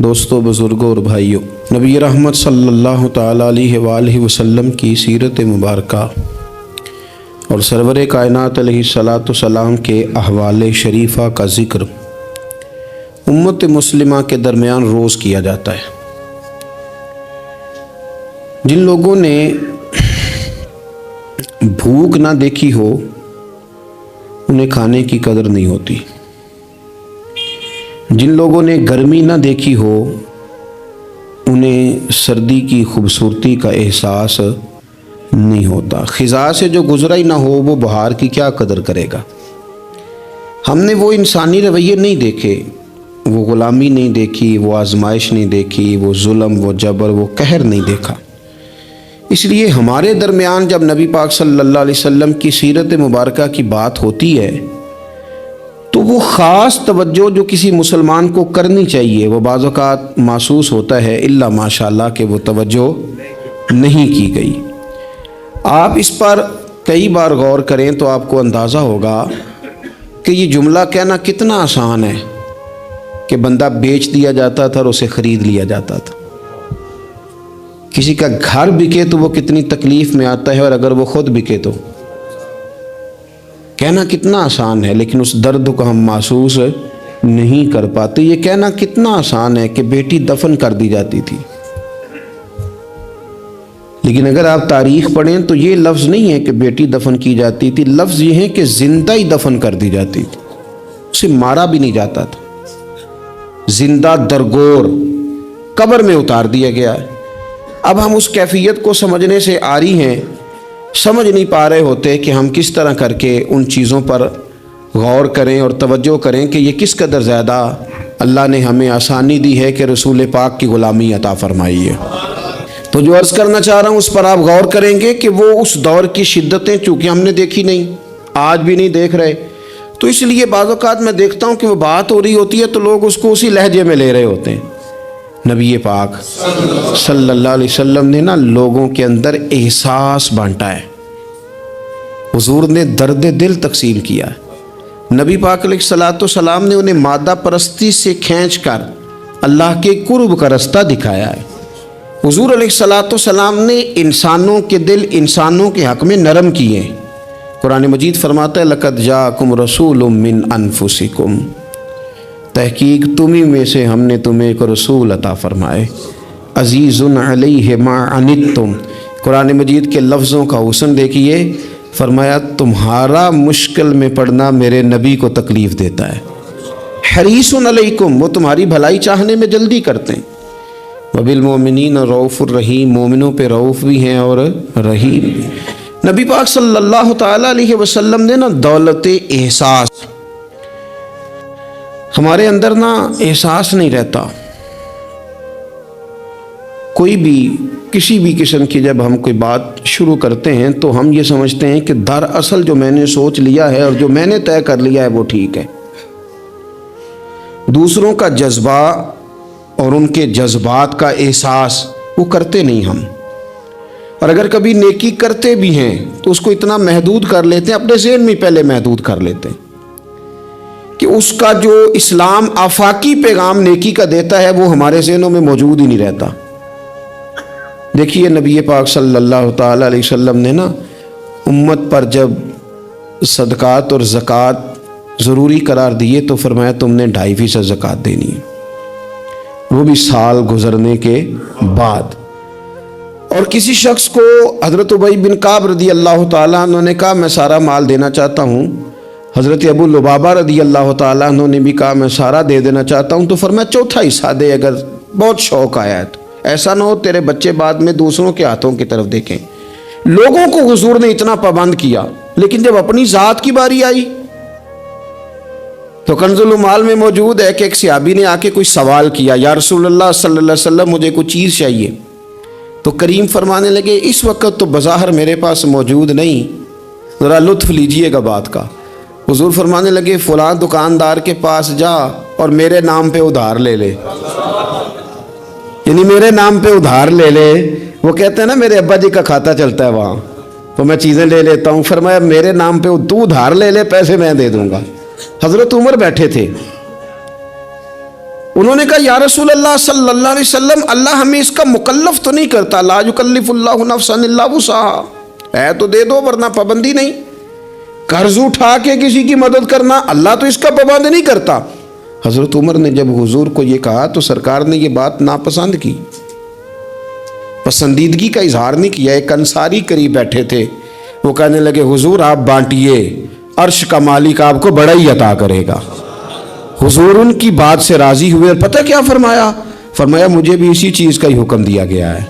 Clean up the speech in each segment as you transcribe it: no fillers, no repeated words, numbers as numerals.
دوستوں، بزرگوں اور بھائیوں، نبی رحمت صلی اللہ تعالیٰ علیہ وآلہ وسلم کی سیرت مبارکہ اور سرور کائنات علیہ الصلاۃ والسلام کے احوال شریفہ کا ذکر امت مسلمہ کے درمیان روز کیا جاتا ہے۔ جن لوگوں نے بھوک نہ دیکھی ہو انہیں کھانے کی قدر نہیں ہوتی، جن لوگوں نے گرمی نہ دیکھی ہو انہیں سردی کی خوبصورتی کا احساس نہیں ہوتا، خزاں سے جو گزرا ہی نہ ہو وہ بہار کی کیا قدر کرے گا۔ ہم نے وہ انسانی رویے نہیں دیکھے، وہ غلامی نہیں دیکھی، وہ آزمائش نہیں دیکھی، وہ ظلم، وہ جبر، وہ قہر نہیں دیکھا۔ اس لیے ہمارے درمیان جب نبی پاک صلی اللہ علیہ وسلم کی سیرت مبارکہ کی بات ہوتی ہے تو وہ خاص توجہ جو کسی مسلمان کو کرنی چاہیے وہ بعض اوقات محسوس ہوتا ہے الا ماشاءاللہ کہ وہ توجہ نہیں کی گئی۔ آپ اس پر کئی بار غور کریں تو آپ کو اندازہ ہوگا کہ یہ جملہ کہنا کتنا آسان ہے کہ بندہ بیچ دیا جاتا تھا اور اسے خرید لیا جاتا تھا۔ کسی کا گھر بکے تو وہ کتنی تکلیف میں آتا ہے، اور اگر وہ خود بکے تو کہنا کتنا آسان ہے، لیکن اس درد کو ہم محسوس نہیں کر پاتے۔ یہ کہنا کتنا آسان ہے کہ بیٹی دفن کر دی جاتی تھی، لیکن اگر آپ تاریخ پڑھیں تو یہ لفظ نہیں ہے کہ بیٹی دفن کی جاتی تھی، لفظ یہ ہے کہ زندہ ہی دفن کر دی جاتی تھی، اسے مارا بھی نہیں جاتا تھا، زندہ درگور قبر میں اتار دیا گیا ہے۔ اب ہم اس کیفیت کو سمجھنے سے عاری ہیں، سمجھ نہیں پا رہے ہوتے کہ ہم کس طرح کر کے ان چیزوں پر غور کریں اور توجہ کریں کہ یہ کس قدر زیادہ اللہ نے ہمیں آسانی دی ہے کہ رسول پاک کی غلامی عطا فرمائی ہے۔ تو جو عرض کرنا چاہ رہا ہوں اس پر آپ غور کریں گے کہ وہ اس دور کی شدتیں چونکہ ہم نے دیکھی نہیں، آج بھی نہیں دیکھ رہے، تو اس لیے بعض اوقات میں دیکھتا ہوں کہ وہ بات ہو رہی ہوتی ہے تو لوگ اس کو اسی لہجے میں لے رہے ہوتے ہیں۔ نبی پاک صلی اللہ علیہ وسلم نے لوگوں کے اندر احساس بانٹا ہے، حضور نے درد دل تقسیم کیا ہے۔ نبی پاک علیہ الصلوۃ والسلام نے انہیں مادہ پرستی سے کھینچ کر اللہ کے قرب کا رستہ دکھایا ہے۔ حضور علیہ الصلوۃ والسلام نے انسانوں کے دل انسانوں کے حق میں نرم کیے ہیں۔ قرآن مجید فرماتا ہے لقد جاءکم رسول من انفسکم، تحقیق تمہیں میں سے ہم نے تمہیں ایک رسول عطا فرمائے، عزیز علیہ ما عنتم۔ قرآن مجید کے لفظوں کا حسن دیکھیے، فرمایا تمہارا مشکل میں پڑنا میرے نبی کو تکلیف دیتا ہے، حریص علیکم، وہ تمہاری بھلائی چاہنے میں جلدی کرتے ہیں، وبالمؤمنین رؤوف الرحیم، مومنوں پہ رؤوف بھی ہیں اور رحیم بھی۔ نبی پاک صلی اللہ تعالیٰ علیہ وسلم نے دولت احساس، ہمارے اندر احساس نہیں رہتا، کوئی بھی کسی بھی قسم کی جب ہم کوئی بات شروع کرتے ہیں تو ہم یہ سمجھتے ہیں کہ دراصل جو میں نے سوچ لیا ہے اور جو میں نے طے کر لیا ہے وہ ٹھیک ہے۔ دوسروں کا جذبہ اور ان کے جذبات کا احساس وہ کرتے نہیں ہم، اور اگر کبھی نیکی کرتے بھی ہیں تو اس کو اتنا محدود کر لیتے ہیں، اپنے ذہن میں پہلے محدود کر لیتے ہیں کہ اس کا جو اسلام آفاقی پیغام نیکی کا دیتا ہے وہ ہمارے ذہنوں میں موجود ہی نہیں رہتا۔ دیکھیے نبی پاک صلی اللہ تعالیٰ علیہ وسلم نے امت پر جب صدقات اور زکوٰۃ ضروری قرار دیے تو فرمایا تم نے 2.5% زکوٰۃ دینی ہے، وہ بھی سال گزرنے کے بعد۔ اور کسی شخص کو حضرت ابی بن کعب رضی اللہ تعالیٰ عنہ نے کہا میں سارا مال دینا چاہتا ہوں، حضرت ابو لبابہ رضی اللہ تعالیٰ عنہ نے بھی کہا میں سارا دے دینا چاہتا ہوں، تو فرمایا چوتھا حصہ دے اگر بہت شوق آیا ہے تو، ایسا نہ ہو تیرے بچے بعد میں دوسروں کے ہاتھوں کی طرف دیکھیں۔ لوگوں کو حضور نے اتنا پابند کیا، لیکن جب اپنی ذات کی باری آئی تو کنز المال میں موجود ہے کہ ایک صحابی نے آ کے کوئی سوال کیا، یا رسول اللہ صلی اللہ علیہ وسلم مجھے کوئی چیز چاہیے، تو کریم فرمانے لگے اس وقت تو بظاہر میرے پاس موجود نہیں، ذرا لطف لیجئے گا بات کا۔ حضور فرمانے لگے فلاں دکاندار کے پاس جا اور میرے نام پہ ادھار لے لے، یعنی میرے نام پہ ادھار لے لے۔ وہ کہتے ہیں نا میرے ابا جی کا کھاتا چلتا ہے وہاں تو میں چیزیں لے لیتا ہوں، فرمایا میرے نام پہ تو ادھار لے لے، پیسے میں دے دوں گا۔ حضرت عمر بیٹھے تھے، انہوں نے کہا یا رسول اللہ صلی اللہ علیہ وسلم، اللہ ہمیں اس کا مکلف تو نہیں کرتا، لا یکلف اللہ نفسا الا وسعہا، ہے تو دے دو ورنہ پابندی نہیں۔ قرض اٹھا کے کسی کی مدد کرنا اللہ تو اس کا پابند نہیں کرتا۔ حضرت عمر نے جب حضور کو یہ کہا تو سرکار نے یہ بات ناپسند کی، پسندیدگی کا اظہار نہیں کیا۔ ایک انصاری قریب بیٹھے تھے، وہ کہنے لگے حضور آپ بانٹیے، عرش کا مالک آپ کو بڑا ہی عطا کرے گا۔ حضور ان کی بات سے راضی ہوئے اور پتہ کیا فرمایا؟ فرمایا مجھے بھی اسی چیز کا ہی حکم دیا گیا ہے۔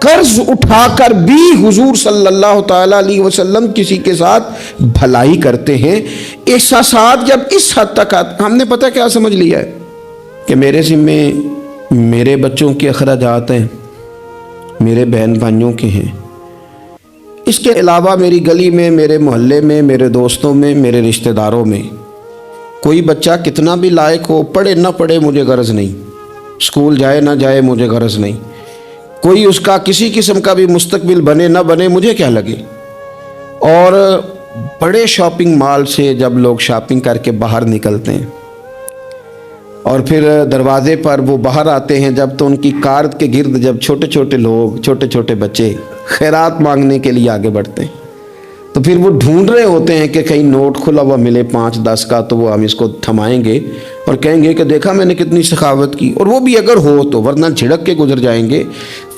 قرض اٹھا کر بھی حضور صلی اللہ تعالیٰ علیہ وسلم کسی کے ساتھ بھلائی کرتے ہیں۔ احساسات جب اس حد تک ہم نے پتہ کیا سمجھ لیا ہے کہ میرے ذمے میرے بچوں کے اخراجات ہیں، میرے بہن بھائیوں کے ہیں، اس کے علاوہ میری گلی میں، میرے محلے میں، میرے دوستوں میں، میرے رشتہ داروں میں کوئی بچہ کتنا بھی لائق ہو، پڑھے نہ پڑھے مجھے غرض نہیں، اسکول جائے نہ جائے مجھے غرض نہیں، کوئی اس کا کسی قسم کا بھی مستقبل بنے نہ بنے مجھے کیا لگے۔ اور بڑے شاپنگ مال سے جب لوگ شاپنگ کر کے باہر نکلتے ہیں اور پھر دروازے پر وہ باہر آتے ہیں جب، تو ان کی کار کے گرد جب چھوٹے چھوٹے لوگ، چھوٹے چھوٹے بچے خیرات مانگنے کے لیے آگے بڑھتے ہیں، تو پھر وہ ڈھونڈ رہے ہوتے ہیں کہ کہیں نوٹ کھلا ہوا ملے 5-10 کا، تو وہ ہم اس کو تھمائیں گے اور کہیں گے کہ دیکھا میں نے کتنی سخاوت کی، اور وہ بھی اگر ہو تو، ورنہ جھڑک کے گزر جائیں گے۔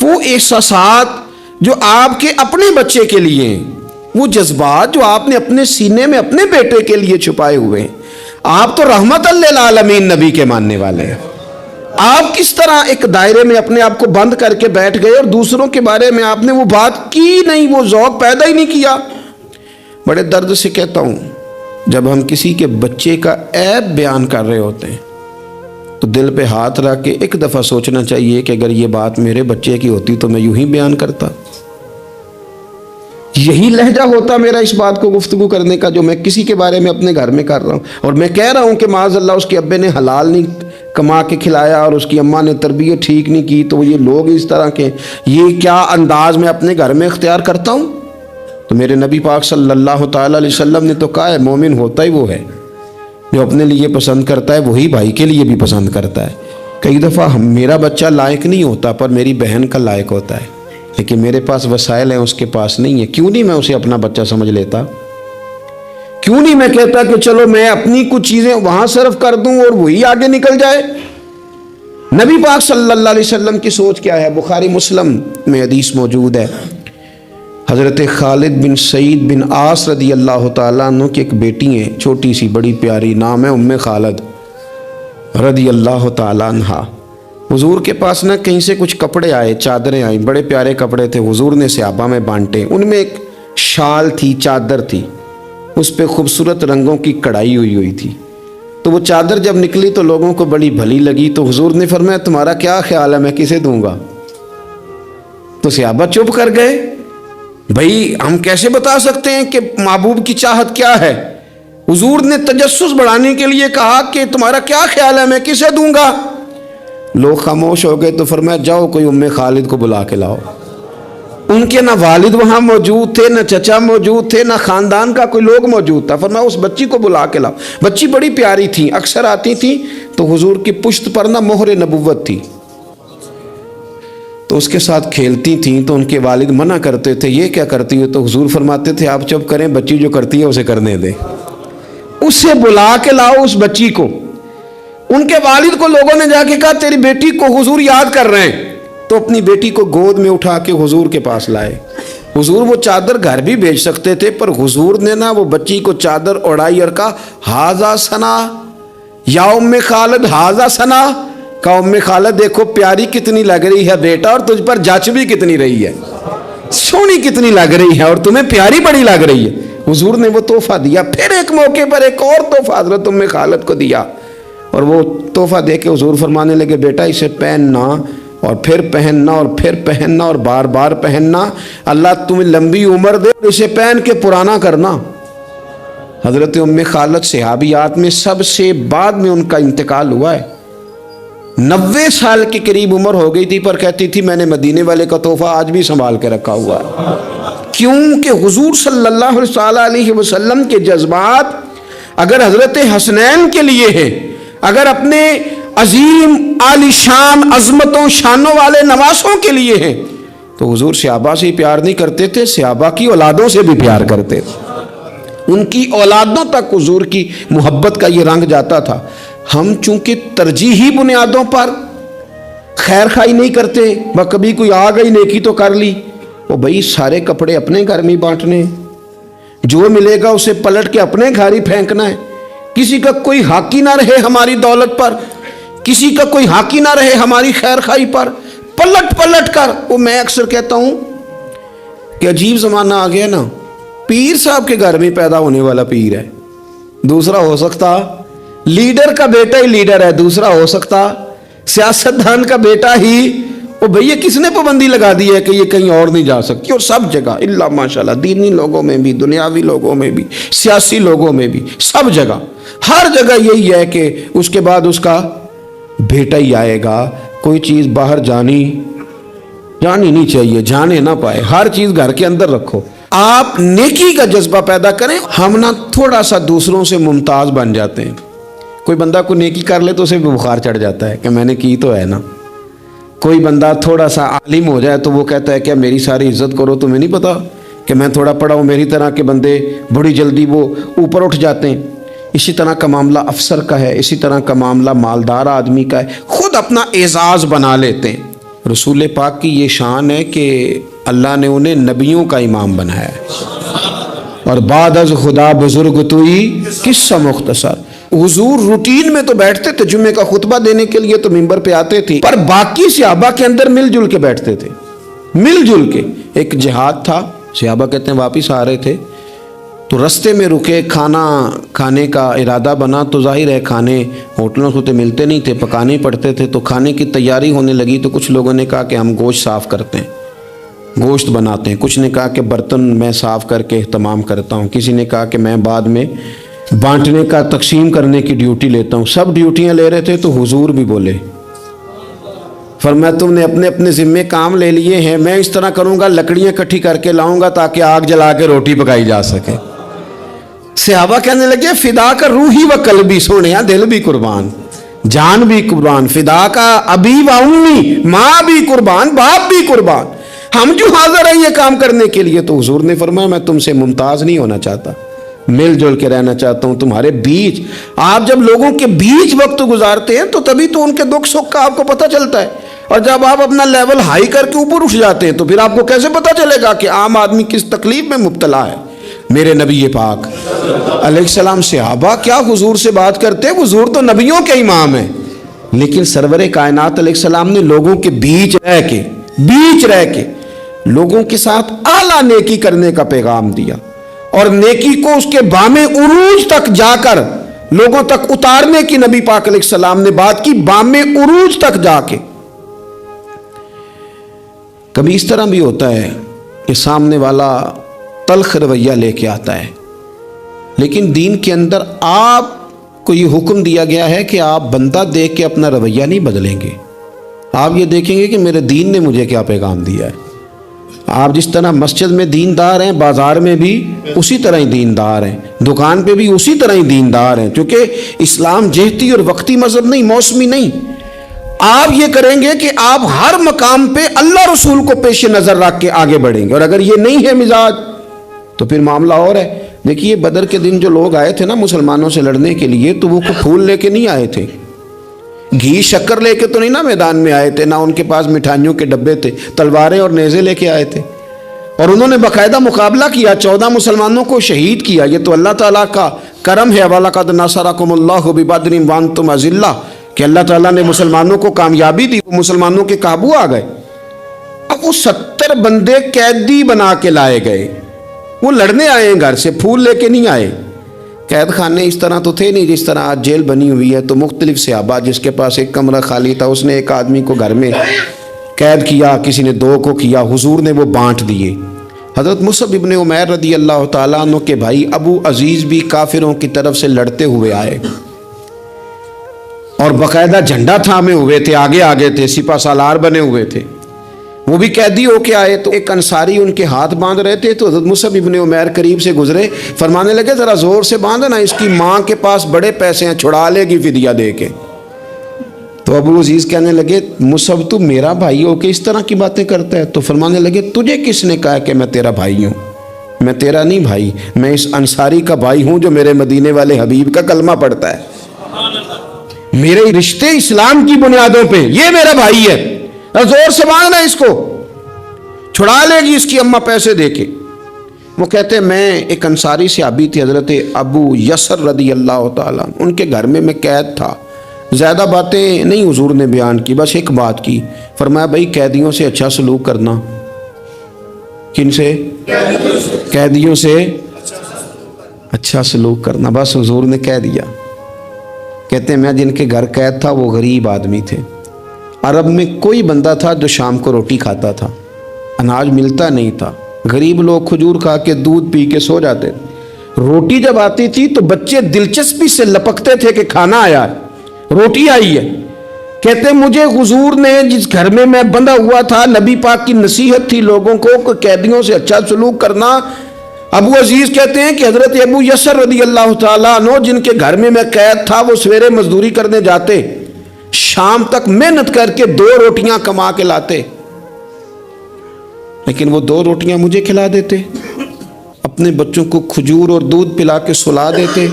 وہ احساسات جو آپ کے اپنے بچے کے لیے ہیں، وہ جذبات جو آپ نے اپنے سینے میں اپنے بیٹے کے لیے چھپائے ہوئے ہیں، آپ تو رحمت للعالمین نبی کے ماننے والے ہیں، آپ کس طرح ایک دائرے میں اپنے آپ کو بند کر کے بیٹھ گئے اور دوسروں کے بارے میں آپ نے وہ بات کی نہیں، وہ ذوق پیدا ہی نہیں کیا۔ بڑے درد سے کہتا ہوں، جب ہم کسی کے بچے کا عیب بیان کر رہے ہوتے ہیں تو دل پہ ہاتھ رکھ کے ایک دفعہ سوچنا چاہیے کہ اگر یہ بات میرے بچے کی ہوتی تو میں یوں ہی بیان کرتا، یہی لہجہ ہوتا میرا اس بات کو گفتگو کرنے کا جو میں کسی کے بارے میں اپنے گھر میں کر رہا ہوں، اور میں کہہ رہا ہوں کہ معاذ اللہ اس کے ابے نے حلال نہیں کما کے کھلایا اور اس کی اماں نے تربیت ٹھیک نہیں کی، تو یہ لوگ اس طرح کے، یہ کیا انداز میں اپنے گھر میں اختیار کرتا ہوں؟ تو میرے نبی پاک صلی اللہ تعالیٰ علیہ وسلم نے تو کہا ہے مومن ہوتا ہی وہ ہے جو اپنے لیے پسند کرتا ہے وہی بھائی کے لیے بھی پسند کرتا ہے۔ کئی دفعہ میرا بچہ لائق نہیں ہوتا پر میری بہن کا لائق ہوتا ہے، لیکن میرے پاس وسائل ہیں اس کے پاس نہیں ہے، کیوں نہیں میں اسے اپنا بچہ سمجھ لیتا؟ کیوں نہیں میں کہتا کہ چلو میں اپنی کچھ چیزیں وہاں صرف کر دوں اور وہی آگے نکل جائے؟ نبی پاک صلی اللہ علیہ وسلم کی سوچ کیا ہے؟ بخاری مسلم میں حدیث موجود ہے، حضرت خالد بن سعید بن عاص رضی اللہ تعالیٰ عنہ کی ایک بیٹی ہیں، چھوٹی سی بڑی پیاری، نام ہے ام خالد رضی اللہ تعالیٰ عنہ۔ حضور کے پاس نہ کہیں سے کچھ کپڑے آئے، چادریں آئیں، بڑے پیارے کپڑے تھے، حضور نے صحابہ میں بانٹے۔ ان میں ایک شال تھی، چادر تھی، اس پہ خوبصورت رنگوں کی کڑھائی ہوئی تھی۔ تو وہ چادر جب نکلی تو لوگوں کو بڑی بھلی لگی، تو حضور نے فرمایا تمہارا کیا خیال ہے میں کسے دوں گا؟ تو صحابہ چپ کر گئے، بھئی ہم کیسے بتا سکتے ہیں کہ محبوب کی چاہت کیا ہے؟ حضور نے تجسس بڑھانے کے لیے کہا کہ تمہارا کیا خیال ہے میں کسے دوں گا؟ لوگ خاموش ہو گئے، تو فرمایا جاؤ کوئی ام خالد کو بلا کے لاؤ۔ ان کے نہ والد وہاں موجود تھے، نہ چچا موجود تھے، نہ خاندان کا کوئی لوگ موجود تھا، فرمایا اس بچی کو بلا کے لاؤ۔ بچی بڑی پیاری تھی، اکثر آتی تھی تو حضور کی پشت پر نہ مہر نبوت تھی، تو اس کے ساتھ کھیلتی تھیں، تو ان کے والد منع کرتے تھے یہ کیا کرتی ہو؟ تو حضور فرماتے تھے آپ چپ کریں، بچی جو کرتی ہے اسے کرنے دیں، اسے بلا کے لاؤ اس بچی کو۔ ان کے والد کو لوگوں نے جا کے کہا تیری بیٹی کو حضور یاد کر رہے ہیں، تو اپنی بیٹی کو گود میں اٹھا کے حضور کے پاس لائے۔ حضور وہ چادر گھر بھی بھیج سکتے تھے، پر حضور نے نا وہ بچی کو چادر اڑائی اور کہا ہاذا ثنا یا ام خالد ہاذا ثنا، کہا ام خالد دیکھو پیاری کتنی لگ رہی ہے بیٹا، اور تجھ پر جچ بھی کتنی رہی ہے، سونی کتنی لگ رہی ہے، اور تمہیں پیاری بڑی لگ رہی ہے۔ حضور نے وہ تحفہ دیا۔ پھر ایک موقع پر ایک اور تحفہ حضرت ام خالد کو دیا، اور وہ تحفہ دے کے حضور فرمانے لگے بیٹا اسے پہننا اور پھر پہننا اور پھر پہننا اور بار بار پہننا، اللہ تمہیں لمبی عمر دے، اسے پہن کے پرانا کرنا۔ حضرت ام خالد صحابیات میں سب سے بعد میں ان کا انتقال ہوا ہے، 90 سال کے قریب عمر ہو گئی تھی، پر کہتی تھی میں نے مدینے والے کا تحفہ آج بھی سنبھال کے رکھا ہوا ہے، کیونکہ حضور صلی اللہ علیہ وسلم کے جذبات اگر حضرت حسنین کے لیے ہیں، اگر اپنے عظیم عالیشان عظمتوں شانوں والے نواسوں کے لیے ہیں، تو حضور صحابہ سے ہی پیار نہیں کرتے تھے، صحابہ کی اولادوں سے بھی پیار کرتے تھے، ان کی اولادوں تک حضور کی محبت کا یہ رنگ جاتا تھا۔ ہم چونکہ ترجیحی بنیادوں پر خیر خواہی نہیں کرتے، کبھی کوئی آ گئی نیکی تو کر لی، وہ بھائی سارے کپڑے اپنے گھر میں بانٹنے ہیں، جو ملے گا اسے پلٹ کے اپنے گھر ہی پھینکنا ہے، کسی کا کوئی حق ہی نہ رہے ہماری دولت پر، کسی کا کوئی حق ہی نہ رہے ہماری خیر خواہی پر، پلٹ پلٹ کر۔ وہ میں اکثر کہتا ہوں کہ عجیب زمانہ آ گیا نا، پیر صاحب کے گھر میں پیدا ہونے والا پیر ہے، دوسرا ہو سکتا لیڈر کا بیٹا ہی لیڈر ہے، دوسرا ہو سکتا سیاستدان کا بیٹا ہی، وہ بھئی کس نے پابندی لگا دی ہے کہ یہ کہیں اور نہیں جا سکتی؟ اور سب جگہ اللہ ماشاءاللہ، دینی لوگوں میں بھی، دنیاوی لوگوں میں بھی، سیاسی لوگوں میں بھی، سب جگہ ہر جگہ یہی ہے کہ اس کے بعد اس کا بیٹا ہی آئے گا۔ کوئی چیز باہر جانی نہیں چاہیے، جانے نہ پائے، ہر چیز گھر کے اندر رکھو۔ آپ نیکی کا جذبہ پیدا کریں۔ ہم نہ تھوڑا سا دوسروں سے ممتاز بن جاتے ہیں، کوئی بندہ کو نیکی کر لے تو اسے بھی بخار چڑھ جاتا ہے کہ میں نے کی تو ہے نا۔ کوئی بندہ تھوڑا سا عالم ہو جائے تو وہ کہتا ہے کہ میری ساری عزت کرو، تمہیں نہیں پتا کہ میں تھوڑا پڑھا ہوں۔ میری طرح کے بندے بڑی جلدی وہ اوپر اٹھ جاتے ہیں۔ اسی طرح کا معاملہ افسر کا ہے، اسی طرح کا معاملہ مالدار آدمی کا ہے، خود اپنا اعزاز بنا لیتے ہیں۔ رسول پاک کی یہ شان ہے کہ اللہ نے انہیں نبیوں کا امام بنایا ہے، اور بعد از خدا بزرگ توئی قصہ مختصر۔ حضور روٹین میں تو بیٹھتے تھے، جمعے کا خطبہ دینے کے لیے تو منبر پہ آتے تھے، پر باقی صحابہ کے اندر مل جل کے بیٹھتے تھے، مل جل کے۔ ایک جہاد تھا، صحابہ کہتے ہیں واپس آ رہے تھے تو رستے میں رکے، کھانا کھانے کا ارادہ بنا، تو ظاہر ہے کھانے ہوٹلوں سے تو ملتے نہیں تھے، پکانے پڑتے تھے، تو کھانے کی تیاری ہونے لگی تو کچھ لوگوں نے کہا کہ ہم گوشت صاف کرتے ہیں، گوشت بناتے ہیں، کچھ نے کہا کہ برتن میں صاف کر کے اہتمام کرتا ہوں، کسی نے کہا کہ میں بعد میں بانٹنے کا تقسیم کرنے کی ڈیوٹی لیتا ہوں۔ سب ڈیوٹیاں لے رہے تھے تو حضور بھی بولے، فرمایا تم نے اپنے اپنے ذمے کام لے لیے ہیں، میں اس طرح کروں گا، لکڑیاں اکٹھی کر کے لاؤں گا تاکہ آگ جلا کے روٹی پکائی جا سکے۔ صحابہ کہنے لگے فدا کا روحی و قلبی، سونے دل بھی قربان، جان بھی قربان، فدا کا ابی و امی، ماں بھی قربان، باپ بھی قربان، ہم جو حاضر ہیں یہ کام کرنے کے لیے۔ تو حضور نے فرمایا میں تم سے ممتاز نہیں ہونا چاہتا، مل جل کے رہنا چاہتا ہوں تمہارے بیچ۔ آپ جب لوگوں کے بیچ وقت گزارتے ہیں تو تبھی تو ان کے دکھ سکھ کا آپ کو پتہ چلتا ہے، اور جب آپ اپنا لیول ہائی کر کے اوپر اٹھ جاتے ہیں تو پھر آپ کو کیسے پتہ چلے گا کہ عام آدمی کس تکلیف میں مبتلا ہے۔ میرے نبی پاک علیہ السلام صحابہ کیا حضور سے بات کرتے، حضور تو نبیوں کے امام ہیں، لیکن سرور کائنات علیہ السلام نے لوگوں کے بیچ رہ کے لوگوں کے ساتھ اعلیٰ نیکی کرنے کا پیغام دیا، اور نیکی کو اس کے بام عروج تک جا کر لوگوں تک اتارنے کی نبی پاک علیہ السلام نے بات کی، بام عروج تک جا کے۔ کبھی اس طرح بھی ہوتا ہے کہ سامنے والا تلخ رویہ لے کے آتا ہے، لیکن دین کے اندر آپ کو یہ حکم دیا گیا ہے کہ آپ بندہ دیکھ کے اپنا رویہ نہیں بدلیں گے، آپ یہ دیکھیں گے کہ میرے دین نے مجھے کیا پیغام دیا ہے۔ آپ جس طرح مسجد میں دیندار ہیں، بازار میں بھی اسی طرح ہی دیندار ہیں، دکان پہ بھی اسی طرح ہی دیندار ہیں، کیونکہ اسلام جہتی اور وقتی مذہب نہیں، موسمی نہیں۔ آپ یہ کریں گے کہ آپ ہر مقام پہ اللہ رسول کو پیش نظر رکھ کے آگے بڑھیں گے، اور اگر یہ نہیں ہے مزاج تو پھر معاملہ اور ہے۔ دیکھیے بدر کے دن جو لوگ آئے تھے نا مسلمانوں سے لڑنے کے لیے، تو وہ پھول لے کے نہیں آئے تھے، گھی شکر لے کے تو نہیں نا میدان میں آئے تھے، نہ ان کے پاس مٹھائیوں کے ڈبے تھے، تلواریں اور نیزے لے کے آئے تھے، اور انہوں نے باقاعدہ مقابلہ کیا، 14 مسلمانوں کو شہید کیا۔ یہ تو اللہ تعالیٰ کا کرم ہے، وَلَقَدْ نَصَرَكُمُ اللَّهُ بِبَدْرٍ وَأَنْتُمْ أَذِلَّةٌ، کہ اللہ تعالیٰ نے مسلمانوں کو کامیابی دی، وہ مسلمانوں کے قابو آ گئے۔ اب وہ 70 بندے قیدی بنا کے لائے گئے، وہ لڑنے آئے ہیں گھر سے، پھول لے کے نہیں آئے۔ قید خانے اس طرح تو تھے نہیں جس طرح آج جیل بنی ہوئی ہے، تو مختلف صحابہ، جس کے پاس ایک کمرہ خالی تھا اس نے ایک آدمی کو گھر میں قید کیا، کسی نے 2 کو کیا، حضور نے وہ بانٹ دیے۔ حضرت مصعب ابن عمیر رضی اللہ تعالیٰ عنہ کے بھائی ابو عزیز بھی کافروں کی طرف سے لڑتے ہوئے آئے، اور باقاعدہ جھنڈا تھامے ہوئے تھے، آگے آگے تھے، سپہ سالار بنے ہوئے تھے، وہ بھی قیدی ہو کے آئے۔ تو ایک انصاری ان کے ہاتھ باندھ رہے تھے، تو حضرت مصعب ابن عمیر قریب سے گزرے، فرمانے لگے ذرا زور سے باندھنا، اس کی ماں کے پاس بڑے پیسے ہیں، چھڑا لے گی فدیہ دے کے۔ تو ابو عزیز کہنے لگے مصعب تو میرا بھائی ہو کے اس طرح کی باتیں کرتا ہے؟ تو فرمانے لگے تجھے کس نے کہا کہ میں تیرا بھائی ہوں؟ میں تیرا نہیں بھائی، میں اس انصاری کا بھائی ہوں جو میرے مدینے والے حبیب کا کلمہ پڑھتا ہے، میرے رشتے اسلام کی بنیادوں پہ، یہ میرا بھائی ہے، زور سے مانگنا اس کو، چھڑا لے گی اس کی اماں پیسے دے کے۔ وہ کہتے ہیں میں ایک انصاری صحابی تھے حضرت ابو یسر رضی اللہ تعالیٰ، ان کے گھر میں قید تھا، زیادہ باتیں نہیں حضور نے بیان کی، بس ایک بات کی، فرمایا بھائی قیدیوں سے اچھا سلوک کرنا۔ کن سے؟ قیدیوں سے اچھا سلوک کرنا، بس حضور نے کہہ دیا۔ کہتے ہیں میں جن کے گھر قید تھا وہ غریب آدمی تھے، عرب میں کوئی بندہ تھا جو شام کو روٹی کھاتا تھا، اناج ملتا نہیں تھا، غریب لوگ کھجور کھا کے دودھ پی کے سو جاتے تھے، روٹی جب آتی تھی تو بچے دلچسپی سے لپکتے تھے کہ کھانا آیا ہے، روٹی آئی ہے۔ کہتے مجھے حضور نے جس گھر میں میں بندہ ہوا تھا، نبی پاک کی نصیحت تھی لوگوں کو کہ قیدیوں سے اچھا سلوک کرنا۔ ابو عزیز کہتے ہیں کہ حضرت ابو یسر رضی اللہ تعالیٰ عنہ جن کے گھر میں میں قید تھا، وہ سویرے مزدوری کرنے جاتے، شام تک محنت کر کے 2 روٹیاں کما کے لاتے، لیکن وہ 2 روٹیاں مجھے کھلا دیتے، اپنے بچوں کو کھجور اور دودھ پلا کے سلا دیتے۔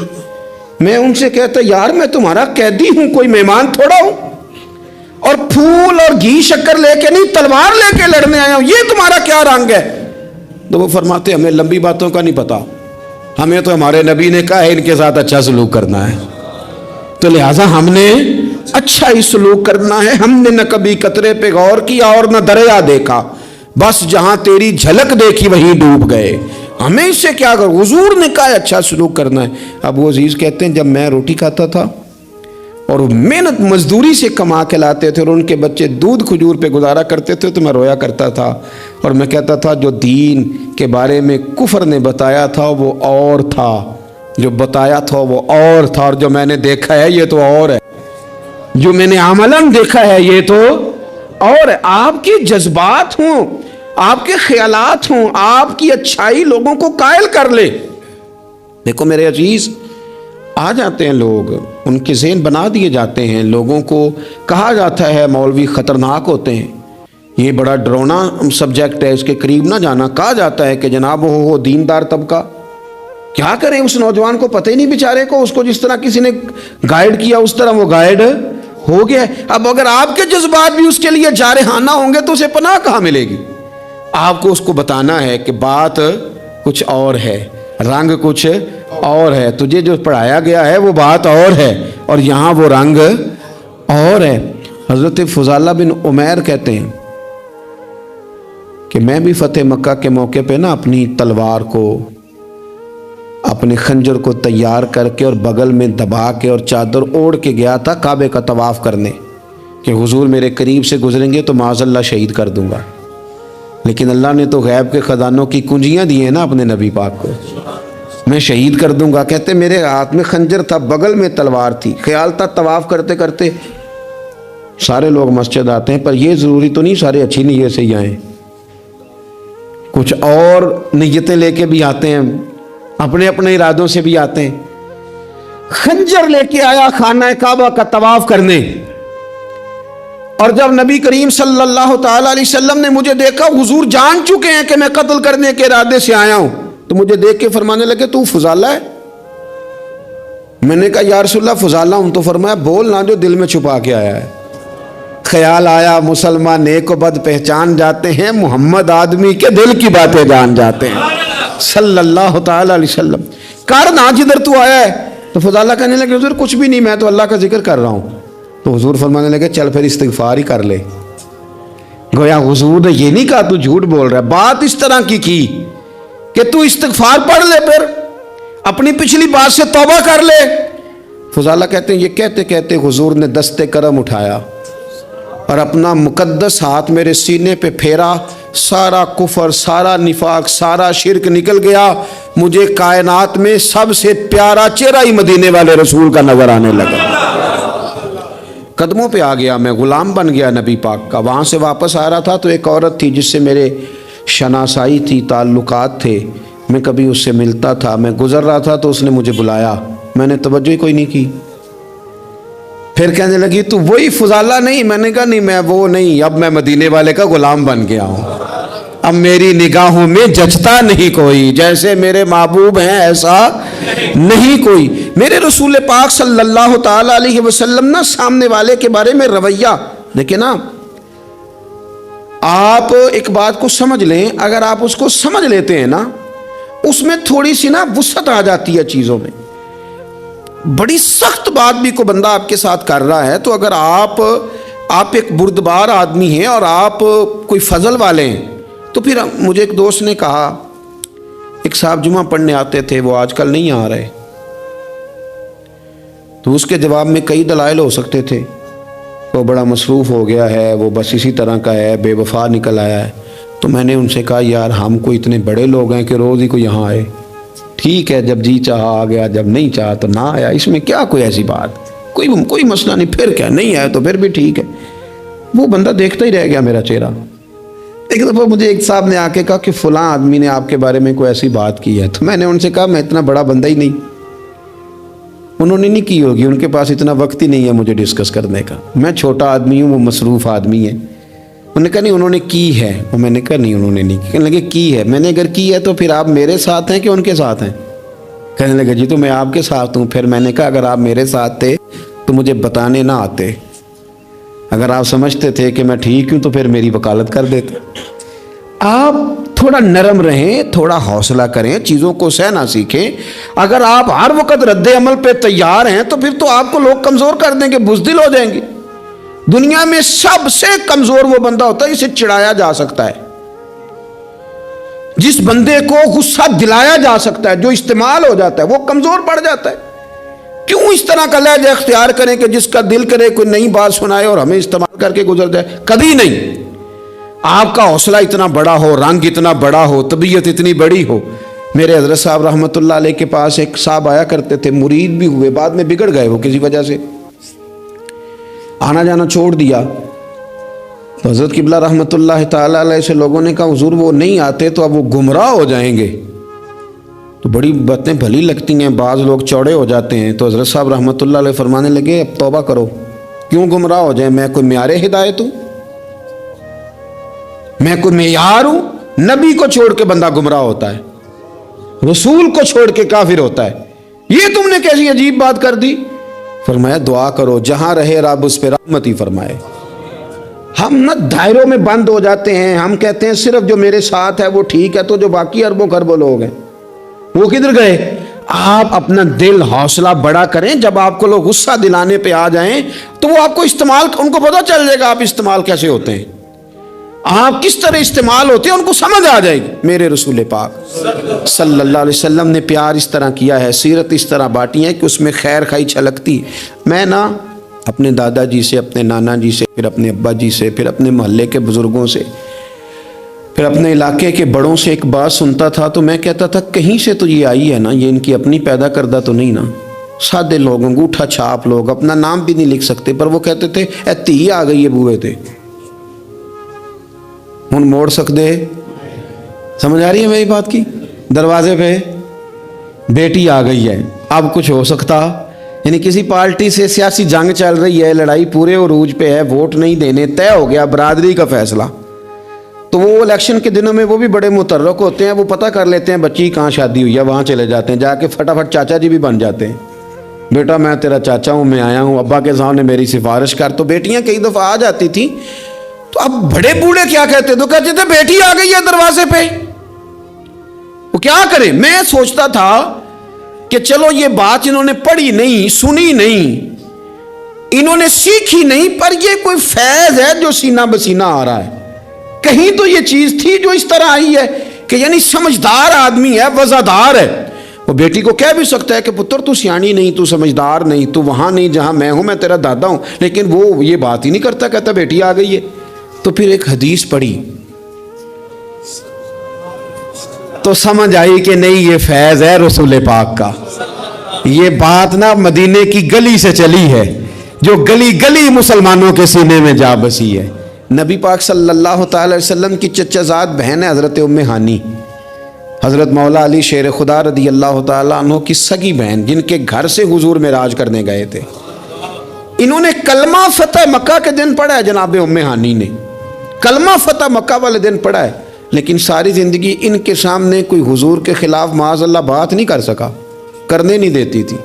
میں ان سے کہتا یار میں تمہارا قیدی ہوں، کوئی مہمان تھوڑا ہوں، اور پھول اور گھی شکر لے کے نہیں تلوار لے کے لڑنے آیا ہوں، یہ تمہارا کیا رنگ ہے؟ تو وہ فرماتے ہمیں لمبی باتوں کا نہیں پتا، ہمیں تو ہمارے نبی نے کہا ہے ان کے ساتھ اچھا سلوک کرنا ہے، تو لہٰذا ہم نے اچھا ہی سلوک کرنا ہے۔ ہم نے نہ کبھی قطرے پہ غور کیا اور نہ دریا دیکھا، بس جہاں تیری جھلک دیکھی وہیں ڈوب گئے، ہمیں اس سے کیا کرو، حضور نے کہا اچھا سلوک کرنا ہے۔ ابو عزیز کہتے ہیں جب میں روٹی کھاتا تھا اور محنت مزدوری سے کما کے لاتے تھے اور ان کے بچے دودھ کھجور پہ گزارا کرتے تھے تو میں رویا کرتا تھا اور میں کہتا تھا جو دین کے بارے میں کفر نے بتایا تھا وہ اور تھا، جو بتایا تھا وہ اور تھا، اور جو میں نے دیکھا ہے یہ تو اور ہے، جو میں نے عملاً دیکھا ہے یہ تو اور ہے۔ آپ کے جذبات ہوں، آپ کے خیالات ہوں، آپ کی اچھائی لوگوں کو قائل کر لے۔ دیکھو میرے عزیز، آ جاتے ہیں لوگ، ان کے ذہن بنا دیے جاتے ہیں، لوگوں کو کہا جاتا ہے مولوی خطرناک ہوتے ہیں، یہ بڑا ڈرونا سبجیکٹ ہے، اس کے قریب نہ جانا۔ کہا جاتا ہے کہ جناب وہ دیندار طبقہ، کیا کریں اس نوجوان کو پتہ ہی نہیں بیچارے کو، اس کو جس طرح کسی نے گائیڈ کیا اس طرح وہ گائیڈ ہو گیا۔ اب اگر آپ کے جذبات بھی اس کے لیے جارحانہ ہوں گے تو اسے پناہ کہاں ملے گی؟ آپ کو اس کو بتانا ہے کہ بات کچھ اور ہے، رنگ کچھ اور ہے، تجھے جو پڑھایا گیا ہے وہ بات اور ہے اور یہاں وہ رنگ اور ہے۔ حضرت فضالہ بن عمیر کہتے ہیں کہ میں بھی فتح مکہ کے موقع پہ نا اپنی تلوار کو، اپنے خنجر کو تیار کر کے اور بغل میں دبا کے اور چادر اوڑھ کے گیا تھا کعبے کا طواف کرنے کہ حضور میرے قریب سے گزریں گے تو معاذ اللہ شہید کر دوں گا، لیکن اللہ نے تو غیب کے خزانوں کی کنجیاں دی ہیں نا اپنے نبی پاک کو، میں شہید کر دوں گا۔ کہتے میرے ہاتھ میں خنجر تھا، بغل میں تلوار تھی، خیال تھا طواف کرتے کرتے سارے لوگ مسجد آتے ہیں، پر یہ ضروری تو نہیں سارے اچھی نیت سے ہی آئیں، کچھ اور نیتیں لے کے بھی آتے ہیں، اپنے اپنے ارادوں سے بھی آتے ہیں۔ خنجر لے کے آیا خانہ کعبہ کا طواف کرنے، اور جب نبی کریم صلی اللہ تعالیٰ علیہ وسلم نے مجھے دیکھا، حضور جان چکے ہیں کہ میں قتل کرنے کے ارادے سے آیا ہوں، تو مجھے دیکھ کے فرمانے لگے تو فضالہ ہے؟ میں نے کہا یا رسول اللہ فضالہ ہوں، تو فرمایا بول نہ جو دل میں چھپا کے آیا ہے۔ خیال آیا مسلمان نیک و بد پہچان جاتے ہیں، محمد آدمی کے دل کی باتیں جان جاتے ہیں صلی اللہ تعالیٰ علیہ وسلم۔ کر نہ جدھر تو آیا ہے، تو فضالہ کہنے لگے حضور کچھ بھی نہیں، میں تو اللہ کا ذکر کر رہا ہوں۔ تو حضور فرمانے لگے چل پھر استغفار ہی کر لے۔ گویا حضور نے یہ نہیں کہا تو جھوٹ بول رہا ہے، بات اس طرح کی کہ تو استغفار پڑھ لے، پھر اپنی پچھلی بات سے توبہ کر لے۔ فضالہ کہتے ہیں یہ کہتے کہتے حضور نے دست کرم اٹھایا اور اپنا مقدس ہاتھ میرے سینے پہ پھیرا، سارا کفر، سارا نفاق، سارا شرک نکل گیا، مجھے کائنات میں سب سے پیارا چہرہ ہی مدینے والے رسول کا نظر آنے لگا، قدموں پہ آ گیا، میں غلام بن گیا نبی پاک کا۔ وہاں سے واپس آ رہا تھا تو ایک عورت تھی جس سے میرے شناسائی تھی، تعلقات تھے، میں کبھی اس سے ملتا تھا، میں گزر رہا تھا تو اس نے مجھے بلایا، میں نے توجہ ہی کوئی نہیں کی۔ پھر کہنے لگی تو وہی فضالہ نہیں؟ میں نے کہا نہیں میں وہ نہیں، اب میں مدینے والے کا غلام بن گیا ہوں، اب میری نگاہوں میں جچتا نہیں کوئی، جیسے میرے محبوب ہیں ایسا نہیں کوئی۔ میرے رسول پاک صلی اللہ تعالی علیہ وسلم نا سامنے والے کے بارے میں رویہ دیکھیں نا، آپ ایک بات کو سمجھ لیں، اگر آپ اس کو سمجھ لیتے ہیں نا، اس میں تھوڑی سی نا وسعت آ جاتی ہے چیزوں میں۔ بڑی سخت بات بھی کو بندہ آپ کے ساتھ کر رہا ہے تو اگر آپ ایک بردبار آدمی ہیں اور آپ کوئی فضل والے ہیں، تو پھر مجھے ایک دوست نے کہا، ایک صاحب جمعہ پڑھنے آتے تھے، وہ آج کل نہیں آ رہے، تو اس کے جواب میں کئی دلائل ہو سکتے تھے، وہ بڑا مصروف ہو گیا ہے، وہ بس اسی طرح کا ہے، بے وفا نکل آیا ہے۔ تو میں نے ان سے کہا یار ہم کو اتنے بڑے لوگ ہیں کہ روز ہی کو یہاں آئے، ٹھیک ہے جب جی چاہا آ گیا، جب نہیں چاہا تو نہ آیا، اس میں کیا کوئی ایسی بات، کوئی مسئلہ نہیں، پھر کیا نہیں آیا تو پھر بھی ٹھیک ہے۔ وہ بندہ دیکھتا ہی رہ گیا میرا چہرہ۔ ایک دفعہ مجھے ایک صاحب نے آ کے کہا کہ فلاں آدمی نے آپ کے بارے میں کوئی ایسی بات کی ہے، تو میں نے ان سے کہا میں اتنا بڑا بندہ ہی نہیں، انہوں نے نہیں کی ہوگی، ان کے پاس اتنا وقت ہی نہیں ہے مجھے ڈسکس کرنے کا، میں چھوٹا آدمی ہوں، وہ مصروف آدمی ہے۔ انہوں نے کہا نہیں انہوں نے کی ہے، اور میں نے کہا نہیں انہوں نے نہیں کی۔ کہنے لگے کی ہے، میں نے اگر کی ہے تو پھر آپ میرے ساتھ ہیں کہ ان کے ساتھ ہیں؟ کہنے لگے جی تو میں آپ کے ساتھ ہوں۔ پھر میں نے کہا اگر آپ میرے ساتھ تھے تو مجھے بتانے نہ آتے، اگر آپ سمجھتے تھے کہ میں ٹھیک ہوں تو پھر میری وکالت کر دیتے۔ آپ تھوڑا نرم رہیں، تھوڑا حوصلہ کریں، چیزوں کو سہنا سیکھیں۔ اگر آپ ہر وقت رد عمل پہ تیار ہیں تو پھر تو آپ کو لوگ کمزور کر دیں گے، بزدل ہو جائیں گے۔ دنیا میں سب سے کمزور وہ بندہ ہوتا ہے جسے چڑھایا جا سکتا ہے، جس بندے کو غصہ دلایا جا سکتا ہے، جو استعمال ہو جاتا ہے وہ کمزور پڑ جاتا ہے۔ کیوں اس طرح کا لہجہ اختیار کریں کہ جس کا دل کرے کوئی نئی بات سنائے اور ہمیں استعمال کر کے گزر جائے؟ کبھی نہیں۔ آپ کا حوصلہ اتنا بڑا ہو، رنگ اتنا بڑا ہو، طبیعت اتنی بڑی ہو۔ میرے حضرت صاحب رحمۃ اللہ علیہ کے پاس ایک صاحب آیا کرتے تھے، مرید بھی ہوئے، بعد میں بگڑ گئے وہ کسی وجہ سے، آنا جانا چھوڑ دیا۔ تو حضرت قبلہ رحمۃ اللہ تعالی علیہ سے لوگوں نے کہا حضور وہ نہیں آتے تو اب وہ گمراہ ہو جائیں گے۔ تو بڑی باتیں بھلی لگتی ہیں، بعض لوگ چوڑے ہو جاتے ہیں۔ تو حضرت صاحب رحمۃ اللہ علیہ فرمانے لگے اب توبہ کرو، کیوں گمراہ ہو جائیں؟ میں کوئی معیار ہدایت ہوں؟ میں کوئی معیار ہوں؟ نبی کو چھوڑ کے بندہ گمراہ ہوتا ہے، رسول کو چھوڑ کے کافر ہوتا ہے، یہ تم نے کیسی عجیب بات کر دی؟ فرمایا دعا کرو جہاں رہے رب اس پہ رحمت ہی فرمائے۔ ہم نہ دائروں میں بند ہو جاتے ہیں، ہم کہتے ہیں صرف جو میرے ساتھ ہے وہ ٹھیک ہے، تو جو باقی اربوں خربوں لوگ ہیں وہ کدھر گئے؟ آپ اپنا دل حوصلہ بڑا کریں، جب آپ کو لوگ غصہ دلانے پہ آ جائیں تو وہ آپ کو استعمال، ان کو پتہ چل جائے گا آپ استعمال کیسے ہوتے ہیں، آپ کس طرح استعمال ہوتے ہیں ان کو سمجھ آ جائے گی۔ میرے رسول پاک صلی اللہ علیہ وسلم نے پیار اس طرح کیا ہے، سیرت اس طرح بانٹی ہے کہ اس میں خیر خائی چھلکتی۔ میں نا اپنے دادا جی سے، اپنے نانا جی سے، پھر اپنے ابا جی سے، پھر اپنے محلے کے بزرگوں سے، پھر اپنے علاقے کے بڑوں سے ایک بات سنتا تھا تو میں کہتا تھا کہیں سے تو یہ آئی ہے نا، یہ ان کی اپنی پیدا کردہ تو نہیں نا۔ سادے لوگ، انگوٹھا چھاپ لوگ، اپنا نام بھی نہیں لکھ سکتے، پر وہ کہتے تھے اے تھی آ گئی ہے بوئے تھے، ہن موڑ سکتے؟ سمجھ آ رہی ہے میری بات کی؟ دروازے پہ بیٹی آ گئی ہے، اب کچھ ہو سکتا؟ یعنی کسی پارٹی سے سیاسی جنگ چل رہی ہے، لڑائی پورے عروج پہ ہے، ووٹ نہیں دینے، طے ہو گیا برادری کا فیصلہ، تو وہ الیکشن کے دنوں میں وہ بھی بڑے متحرک ہوتے ہیں، وہ پتہ کر لیتے ہیں بچی کہاں شادی ہوئی ہے، وہاں چلے جاتے ہیں، جا کے فٹافٹ چاچا جی بھی بن جاتے ہیں، بیٹا میں تیرا چاچا ہوں، میں آیا ہوں، ابا کے سامنے میری سفارش کر۔ تو بیٹیاں کئی دفعہ آ جاتی تھیں، تو اب بڑے بوڑھے کیا کہتے تو کہتے تھے بیٹی آ گئی ہے دروازے پہ، وہ کیا کرے؟ میں سوچتا تھا کہ چلو یہ بات انہوں نے پڑھی نہیں، سنی نہیں، انہوں نے سیکھی نہیں، پر یہ کوئی فیض ہے جو سینہ بسینہ آ رہا ہے، کہیں تو یہ چیز تھی جو اس طرح آئی ہے کہ یعنی سمجھدار آدمی ہے، وزادار ہے۔ وہ بیٹی کو کہہ بھی سکتا ہے کہ پتر تو سیانی نہیں، تو سمجھدار نہیں، تو وہاں نہیں جہاں میں ہوں، میں تیرا دادا ہوں، لیکن وہ یہ بات ہی نہیں کرتا، کہتا بیٹی آ گئی ہے۔ تو پھر ایک حدیث پڑھی تو سمجھ آئی کہ نہیں یہ فیض ہے رسول پاک کا، یہ بات نا مدینے کی گلی سے چلی ہے، جو گلی گلی مسلمانوں کے سینے میں جا بسی ہے۔ نبی پاک صلی اللہ تعالی وسلم کی چچا زاد بہن ہے حضرت ام ہانی، حضرت مولا علی شیر خدا رضی اللہ تعالیٰ عنہ کی سگی بہن، جن کے گھر سے حضور معراج کرنے گئے تھے۔ انہوں نے کلمہ فتح مکہ کے دن پڑھا ہے، جناب ام ہانی نے کلمہ فتح مکہ والے دن پڑھا ہے، لیکن ساری زندگی ان کے سامنے کوئی حضور کے خلاف معاذ اللہ بات نہیں کر سکا، کرنے نہیں دیتی تھی۔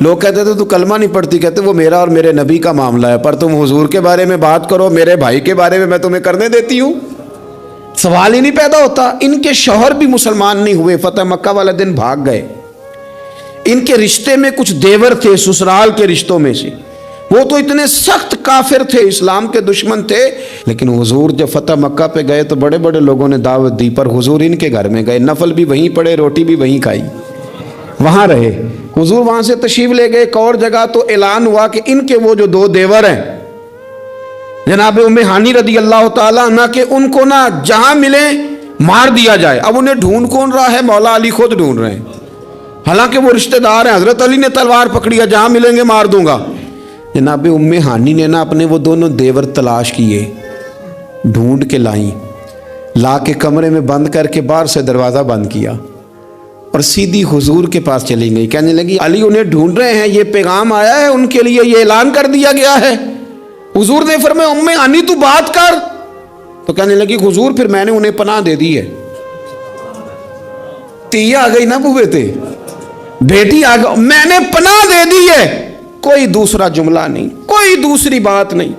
لوگ کہتے تھے تو کلمہ نہیں پڑھتی، کہتے وہ میرا اور میرے نبی کا معاملہ ہے، پر تم حضور کے بارے میں بات کرو، میرے بھائی کے بارے میں تمہیں کرنے دیتی ہوں، سوال ہی نہیں پیدا ہوتا۔ ان کے شوہر بھی مسلمان نہیں ہوئے، فتح مکہ والا دن بھاگ گئے۔ ان کے رشتے میں کچھ دیور تھے سسرال کے رشتوں میں سے، وہ تو اتنے سخت کافر تھے، اسلام کے دشمن تھے، لیکن حضور جب فتح مکہ پہ گئے تو بڑے بڑے لوگوں نے دعوت دی، پر حضور ان کے گھر میں گئے، نفل بھی وہیں پڑے، روٹی بھی وہیں کھائی، وہاں رہے۔ حضور وہاں سے تشریف لے گئے ایک اور جگہ، تو اعلان ہوا کہ ان کے وہ جو دو دیور ہیں جناب ام ہانی رضی اللہ تعالیٰ عنہ کے، ان کو نہ جہاں ملے مار دیا جائے۔ اب انہیں ڈھونڈ کون رہا ہے؟ مولا علی خود ڈھونڈ رہے ہیں، حالانکہ وہ رشتہ دار ہیں، حضرت علی نے تلوار پکڑی ہے، جہاں ملیں گے مار دوں گا۔ جناب ام ہانی نے نا اپنے وہ دونوں دیور تلاش کیے، ڈھونڈ کے لائیں، لا کے کمرے میں بند کر کے باہر سے دروازہ بند کیا اور سیدھی حضور کے پاس چلی گئی، کہنے لگی علی انہیں ڈھونڈ رہے ہیں، یہ پیغام آیا ہے ان کے لیے، یہ اعلان کر دیا گیا ہے۔ حضور نے فرمایا ام ہانی تو بات کر، تو کہنے لگی حضور پھر میں نے انہیں پناہ دے دی ہے۔ تیہ آ گئی نا بوے تے، بیٹی آ گئی، میں نے پناہ دے دی ہے، کوئی دوسرا جملہ نہیں، کوئی دوسری بات نہیں۔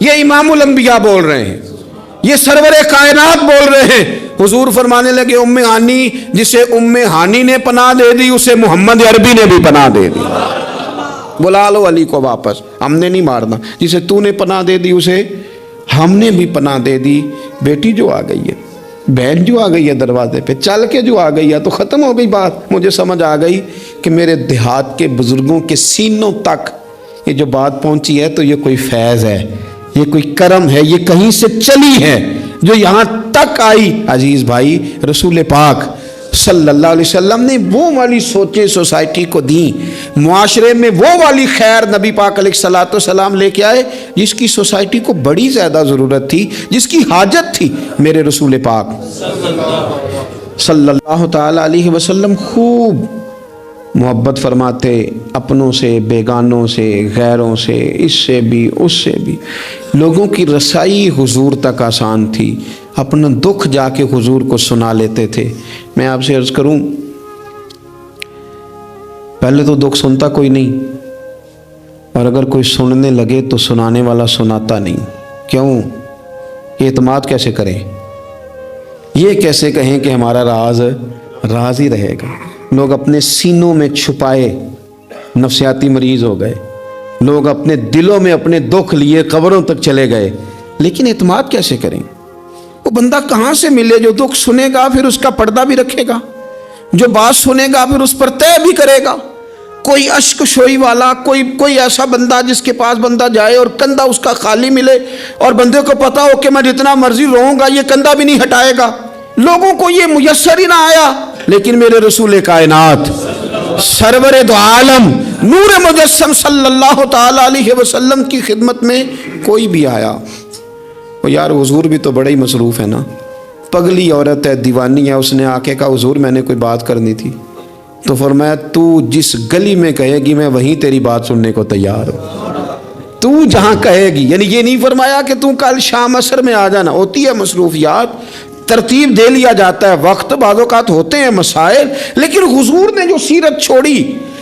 یہ امام الانبیاء بول رہے ہیں، یہ سرور کائنات بول رہے ہیں۔ حضور فرمانے لگے ام ہانی، جسے ام ہانی نے پناہ دے دی اسے محمد عربی نے بھی پناہ دے دی، بلا لو علی کو واپس، ہم نے نہیں مارنا، جسے تو نے پناہ دے دی اسے ہم نے بھی پناہ دے دی۔ بیٹی جو آ گئی ہے، بہن جو آ گئی ہے دروازے پہ، چل کے جو آ گئی ہے تو ختم ہو گئی بات۔ مجھے سمجھ آ گئی کہ میرے دیہات کے بزرگوں کے سینوں تک یہ جو بات پہنچی ہے تو یہ کوئی فیض ہے، یہ کوئی کرم ہے، یہ کہیں سے چلی ہے جو یہاں تک آئی۔ عزیز بھائی، رسول پاک صلی اللہ علیہ وسلم نے وہ والی سوچیں سوسائٹی کو دیں، معاشرے میں وہ والی خیر نبی پاک علیہ الصلوۃ والسلام لے کے آئے جس کی سوسائٹی کو بڑی زیادہ ضرورت تھی، جس کی حاجت تھی۔ میرے رسول پاک صلی اللہ تعالی علیہ وسلم خوب محبت فرماتے، اپنوں سے، بیگانوں سے، غیروں سے، اس سے بھی اس سے بھی۔ لوگوں کی رسائی حضور تک آسان تھی، اپنا دکھ جا کے حضور کو سنا لیتے تھے۔ میں آپ سے عرض کروں، پہلے تو دکھ سنتا کوئی نہیں، اور اگر کوئی سننے لگے تو سنانے والا سناتا نہیں۔ کیوں؟ اعتماد کیسے کریں؟ یہ کیسے کہیں کہ ہمارا راز راز ہی رہے گا؟ لوگ اپنے سینوں میں چھپائے نفسیاتی مریض ہو گئے، لوگ اپنے دلوں میں اپنے دکھ لیے قبروں تک چلے گئے، لیکن اعتماد کیسے کریں؟ وہ بندہ کہاں سے ملے جو دکھ سنے گا پھر اس کا پردہ بھی رکھے گا، جو بات سنے گا پھر اس پر طے بھی کرے گا؟ کوئی اشک شوئی والا، کوئی ایسا بندہ جس کے پاس بندہ جائے اور کندھا اس کا خالی ملے اور بندے کو پتا ہو کہ میں جتنا مرضی روؤں گا یہ کندھا بھی نہیں ہٹائے گا۔ لوگوں کو یہ میسر ہی نہ آیا، لیکن میرے رسول کائنات سرور دو عالم نور مجسم صلی اللہ تعالی علیہ وسلم کی خدمت میں کوئی بھی آیا، وہ یار حضور بھی تو بڑا ہی مصروف ہے نا، پگلی عورت ہے، دیوانی ہے، اس نے آ کے کہا حضور میں نے کوئی بات کرنی تھی، تو فرمایا تو جس گلی میں کہے گی میں وہیں تیری بات سننے کو تیار ہوں، تو جہاں کہے گی۔ یعنی یہ نہیں فرمایا کہ تو کل شام عصر میں آ جانا، ہوتی ہے مصروفیات، ترتیب دے لیا جاتا ہے، وقت بعض اوقات ہوتے ہیں مسائل، لیکن حضور نے جو سیرت چھوڑی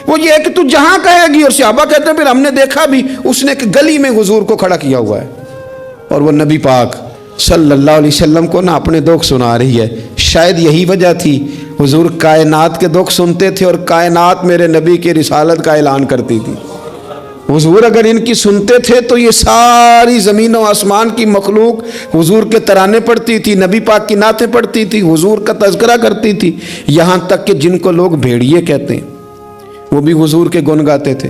وہ یہ ہے کہ تو جہاں کہے گی۔ اور صحابہ کہتے ہیں پھر ہم نے دیکھا بھی اس نے ایک گلی میں حضور کو کھڑا کیا ہوا ہے، اور وہ نبی پاک صلی اللہ علیہ وسلم کو نہ اپنے دکھ سنا رہی ہے۔ شاید یہی وجہ تھی حضور کائنات کے دکھ سنتے تھے اور کائنات میرے نبی کی رسالت کا اعلان کرتی تھی۔ حضور اگر ان کی سنتے تھے تو یہ ساری زمین و آسمان کی مخلوق حضور کے ترانے پڑھتی تھی، نبی پاک کی نعتیں پڑھتی تھی، حضور کا تذکرہ کرتی تھی، یہاں تک کہ جن کو لوگ بھیڑیے کہتے ہیں وہ بھی حضور کے گن گاتے تھے۔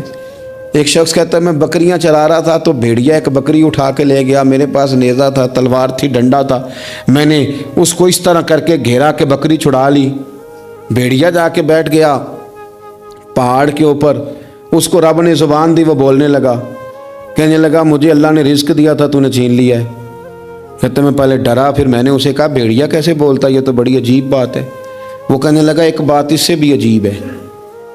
ایک شخص کہتا ہے میں بکریاں چلا رہا تھا تو بھیڑیا ایک بکری اٹھا کے لے گیا، میرے پاس نیزہ تھا، تلوار تھی، ڈنڈا تھا، میں نے اس کو اس طرح کر کے گھیرا کہ بکری چھڑا لی۔ بھیڑیا جا کے بیٹھ گیا پہاڑ کے اوپر، اس کو رب نے زبان دی، وہ بولنے لگا، کہنے لگا مجھے اللہ نے رزق دیا تھا تو نے چھین لیا ہے۔ کہتے میں پہلے ڈرا، پھر میں نے اسے کہا بھیڑیا کیسے بولتا، یہ تو بڑی عجیب بات ہے۔ وہ کہنے لگا ایک بات اس سے بھی عجیب ہے،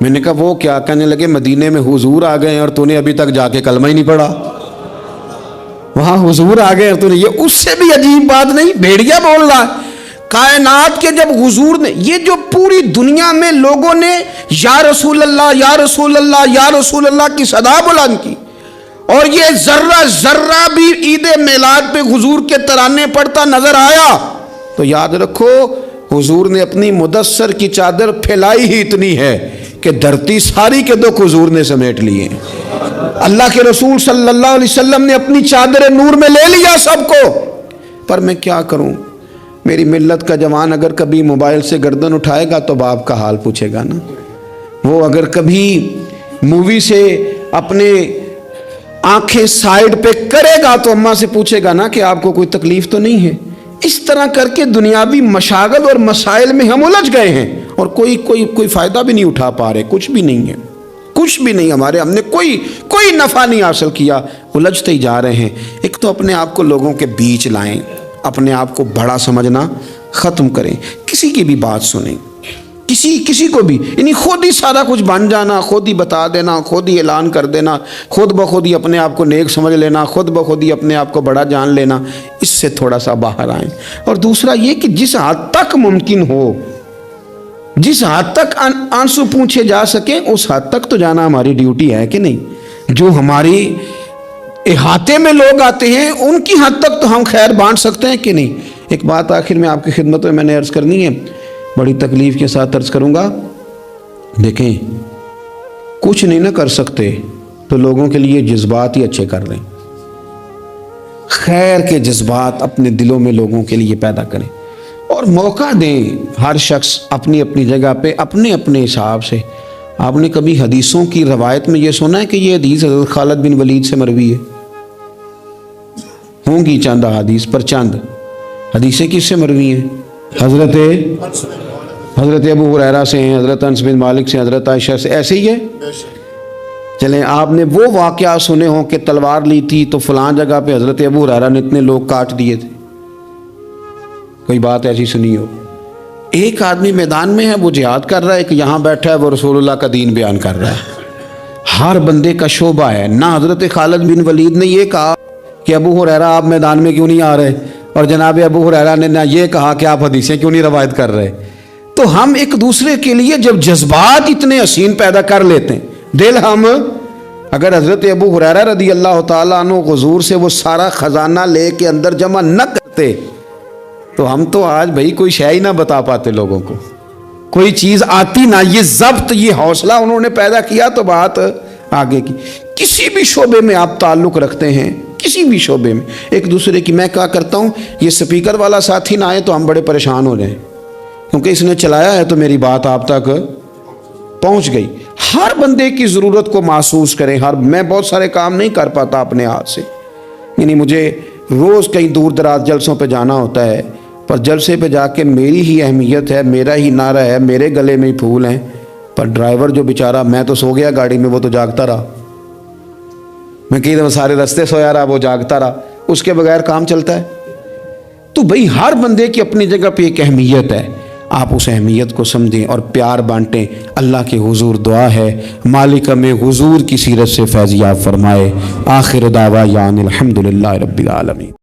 میں نے کہا وہ کیا؟ کہنے لگے مدینے میں حضور آ گئے اور تو نے ابھی تک جا کے کلمہ ہی نہیں پڑھا۔ وہاں حضور آ گئے اور تو نے، یہ اس سے بھی عجیب بات نہیں، بھیڑیا بول رہا ہے کائنات کے جب حضور نے، یہ جو پوری دنیا میں لوگوں نے یا رسول اللہ یا رسول اللہ یا رسول اللہ کی صدا بلند کی، اور یہ ذرہ ذرہ بھی عید میلاد پہ حضور کے ترانے پڑھتا نظر آیا، تو یاد رکھو حضور نے اپنی مدثر کی چادر پھیلائی ہی اتنی ہے کہ دھرتی ساری کے دکھ حضور نے سمیٹ لیے۔ اللہ کے رسول صلی اللہ علیہ وسلم نے اپنی چادر نور میں لے لیا سب کو۔ پر میں کیا کروں، میری ملت کا جوان اگر کبھی موبائل سے گردن اٹھائے گا تو باپ کا حال پوچھے گا نا، وہ اگر کبھی مووی سے اپنے آنکھیں سائیڈ پہ کرے گا تو اماں سے پوچھے گا نا کہ آپ کو کوئی تکلیف تو نہیں ہے۔ اس طرح کر کے دنیاوی مشاغل اور مسائل میں ہم الجھ گئے ہیں، اور کوئی فائدہ بھی نہیں اٹھا پا رہے، کچھ بھی نہیں ہے، کچھ بھی نہیں ہمارے، ہم نے کوئی نفع نہیں حاصل کیا، الجھتے ہی جا رہے ہیں۔ ایک تو اپنے آپ کو لوگوں کے بیچ لائیں، اپنے آپ کو بڑا سمجھنا ختم کریں، کسی کی بھی بات سنیں، کسی کو بھی، یعنی خود ہی سارا کچھ بن جانا، خود ہی بتا دینا، خود ہی اعلان کر دینا، خود بخود ہی اپنے آپ کو نیک سمجھ لینا، خود بخود ہی اپنے آپ کو بڑا جان لینا، اس سے تھوڑا سا باہر آئیں۔ اور دوسرا یہ کہ جس حد تک ممکن ہو، جس حد تک آنسو پوچھے جا سکیں اس حد تک تو جانا ہماری ڈیوٹی ہے کہ نہیں؟ جو ہماری احاطے میں لوگ آتے ہیں ان کی حد تک تو ہم خیر بانٹ سکتے ہیں کہ نہیں؟ ایک بات آخر میں آپ کی خدمت میں نے عرض کرنی ہے، بڑی تکلیف کے ساتھ عرض کروں گا۔ دیکھیں، کچھ نہیں نہ کر سکتے تو لوگوں کے لیے جذبات ہی اچھے کر لیں، خیر کے جذبات اپنے دلوں میں لوگوں کے لیے پیدا کریں اور موقع دیں۔ ہر شخص اپنی اپنی جگہ پہ اپنے اپنے حساب سے۔ آپ نے کبھی حدیثوں کی روایت میں یہ سنا ہے کہ یہ حدیث حضرت خالد بن ولید سے مروی ہے؟ ہوں گی چند حدیث، پر چند حدیثیں کس سے مروی ہیں؟ حضرت ابو ہریرہ سے ہیں، حضرت انس بن مالک سے، حضرت عائشہ سے، ایسے ہی ہے۔ چلیں، آپ نے وہ واقعہ سنے ہوں کہ تلوار لی تھی تو فلاں جگہ پہ حضرت ابو ہریرہ نے اتنے لوگ کاٹ دیے تھے، کوئی بات ایسی سنی ہو؟ ایک آدمی میدان میں ہے، وہ جہاد کر رہا ہے، کہ یہاں بیٹھا ہے وہ رسول اللہ کا دین بیان کر رہا ہے۔ ہر بندے کا شعبہ ہے، نہ حضرت خالد بن ولید نے یہ کہا کہ ابو ہریرہ آپ میدان میں کیوں نہیں آ رہے، اور جناب ابو ہریرہ نے نہ یہ کہا کہ آپ حدیثیں کیوں نہیں روایت کر رہے۔ تو ہم ایک دوسرے کے لیے جب جذبات اتنے حسین پیدا کر لیتے ہیں، دل ہم اگر حضرت ابو ہریرہ رضی اللہ تعالیٰ عنہ حضور سے وہ سارا خزانہ لے کے اندر جمع نہ کرتے تو ہم تو آج بھائی کوئی شے ہی نہ بتا پاتے لوگوں کو، کوئی چیز آتی نہ۔ یہ ضبط، یہ حوصلہ انہوں نے پیدا کیا تو بات آگے کی۔ کسی بھی شعبے میں آپ تعلق رکھتے ہیں، کسی بھی شعبے میں ایک دوسرے کی، میں کہا کرتا ہوں یہ سپیکر والا ساتھی نہ آئے تو ہم بڑے پریشان ہو جائیں، کیونکہ اس نے چلایا ہے تو میری بات آپ تک پہنچ گئی۔ ہر بندے کی ضرورت کو محسوس کریں۔ میں بہت سارے کام نہیں کر پاتا اپنے ہاتھ سے، یعنی مجھے روز کہیں دور دراز جلسوں پہ جانا ہوتا ہے، پر جلسے پہ جا کے میری ہی اہمیت ہے، میرا ہی نعرہ ہے، میرے گلے میں ہی پھول ہیں، پر ڈرائیور جو بیچارہ، میں تو سو گیا گاڑی میں، وہ تو جاگتا رہا، میں کئی دفعہ سارے راستے سویا رہا، وہ جاگتا رہا، اس کے بغیر کام چلتا ہے؟ تو بھئی ہر بندے کی اپنی جگہ پہ ایک اہمیت ہے، آپ اس اہمیت کو سمجھیں اور پیار بانٹیں۔ اللہ کے حضور دعا ہے مالک میں حضور کی سیرت سے فیض یاب فرمائے۔ آخر دعویٰ یعنی الحمدللہ رب العالمین۔